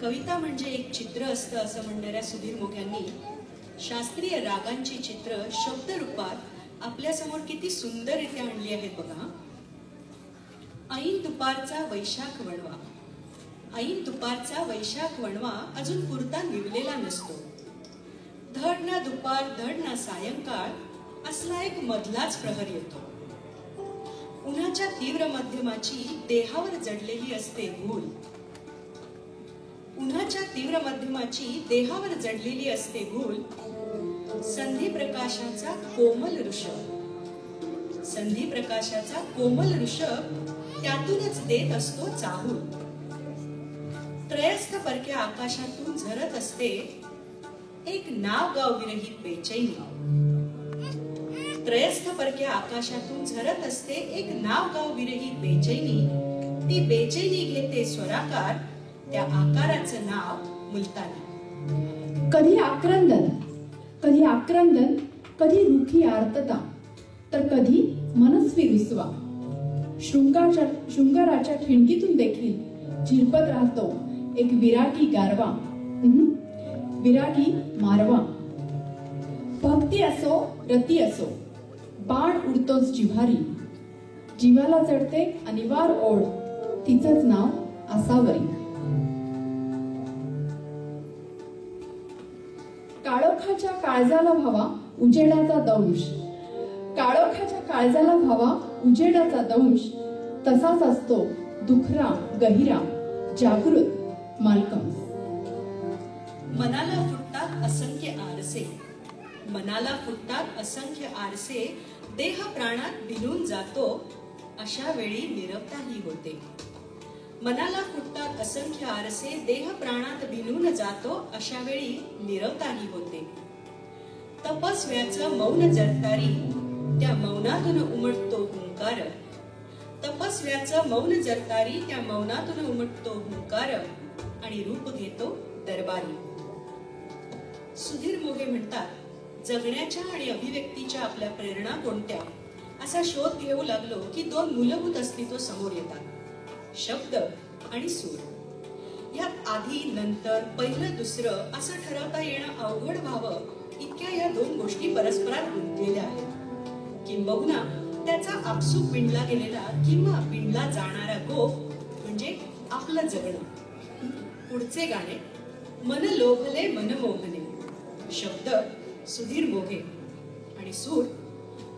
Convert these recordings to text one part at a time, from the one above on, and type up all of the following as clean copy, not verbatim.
कविता म्हणजे एक चित्र असतं असं म्हणणाऱ्या सुधीर मोघ्यांनी शास्त्रीय रागांची चित्र शब्दरूपात आपल्यासमोर किती सुंदररित्या आणली आहेत बघा. ऐन दुपारचा वैशाख वणवा, ऐन दुपारचा वैशाख वणवा अजून पुरता निवलेला नसतो. धड ना दुपार धड ना सायंकाळ असला एक मधलाच प्रहर येतो. उन्हाच्या तीव्र मध्यमाची देहावर जडलेली असते भूल, उन्हाच्या तीव्र मध्यमाची देहावर जडलेली असते भूल. संधी प्रकाशाचा कोमल ऋषभ, संधी प्रकाशाचा कोमल ऋषभ त्यातूनच देत असतो चाहूल. त्रयस्थ परक्या आकाशातून झरत असते एक नाव गाव विरहित बेचैनी. त्रयस्थ परक्या आकाशातून झरत असते एक नाव गाव विरहित बेचैनी. ती बेचैनी घेते स्वराकार, त्या आकाराचं नाव मुलतानी. कधी आक्रंदन, कधी आक्रंदन, कधी रुखी आर्तता, तर कधी मनस्वी रुसवा. शृंगाराच्या खिडकीतून देखील झिरपत राहतो एक विराटी गारवा, विराटी मारवा. भक्ती असो रती असो, बाण उडतोच जिव्हारी. जीवाला चढते अनिवार ओढ, तिचंच नाव आसावरी. काळोखाच्या काळजाला व्हावा उजेडाचा दंश, काळोखाच्या काळजाला व्हावा उजेडाचा दंश. तसाच असतो दुखरा गहिरा जागृत मालकंस. मनाला फुटतात असंख्य आरसे, मनाला फुटतात असंख्य आरसे. देह प्राणात भिनून जातो अशा वेळी नीरवताही होते. मनाला फुटतात असंख्य आरसे, देह प्राणात भिनून जातो अशा वेळी नीरवताही होते. तपस्व्याचं मौन जरतारी, त्या मौनातून उमटतो हुंकार. तपस्व्याचं मौन जरतारी, त्या मौनातून उमटतो हुंकार आणि रूप घेतो दरबारी. सुधीर मोघे म्हणतात, जगण्याच्या आणि अभिव्यक्तीच्या आपल्या प्रेरणा कोणत्या असा शोध घेऊ लागलो की दोन मूलभूत अस्तित्व समोर येतात, शब्द आणि सूर. यात आधी नंतर पहिलं दुसरं असं ठरवता येणं अवघड व्हावं इतक्या या दोन गोष्टी परस्परात गुंतलेल्या आहेत. किंबहुना त्याचा आपसूक विणला गेलेला किंवा विणला जाणारा गोफ म्हणजे आपलं जगणं. पुढचे गाणे मन लोभले मन मोहने, शब्द सुधीर मोघे आणि सूर.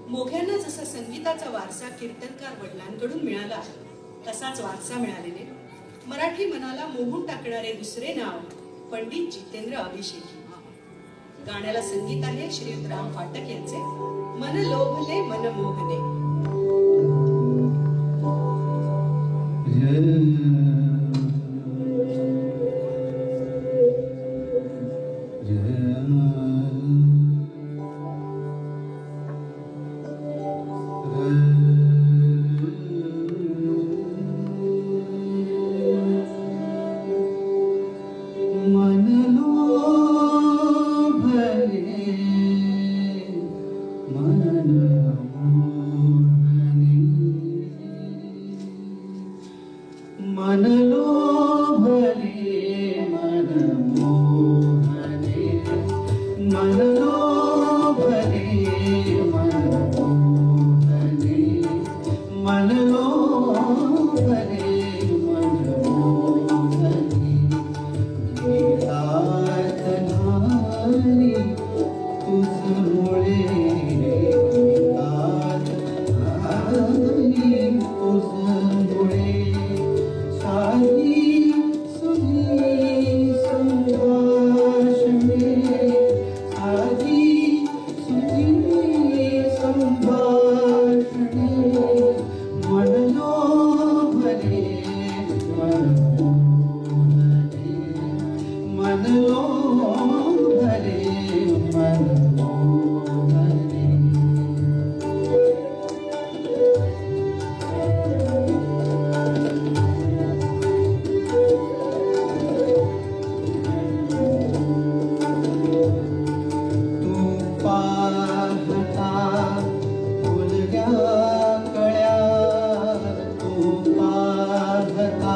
मोघ्यांना जसा संगीताचा वारसा कीर्तनकार वडिलांकडून मिळाला तसाच वारसा मिळालेले मराठी मनाला मोहून टाकणारे दुसरे नाव पंडित जितेंद्र अभिषेकी. गाण्याला संगीत आहे श्रीयुत राम फाटक यांचे. मन लोभले मन मोहने. कळ्या तू पाहता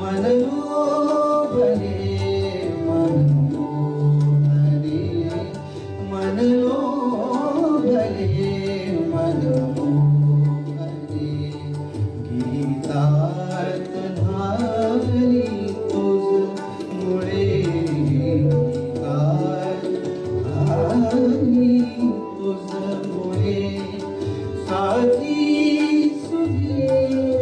मनलोभले मनमोहने मनलोभले मनमोहने गीतात न्हाली तुझ मुळे गीतात न्हाली तुझ मुळे साधी सुधी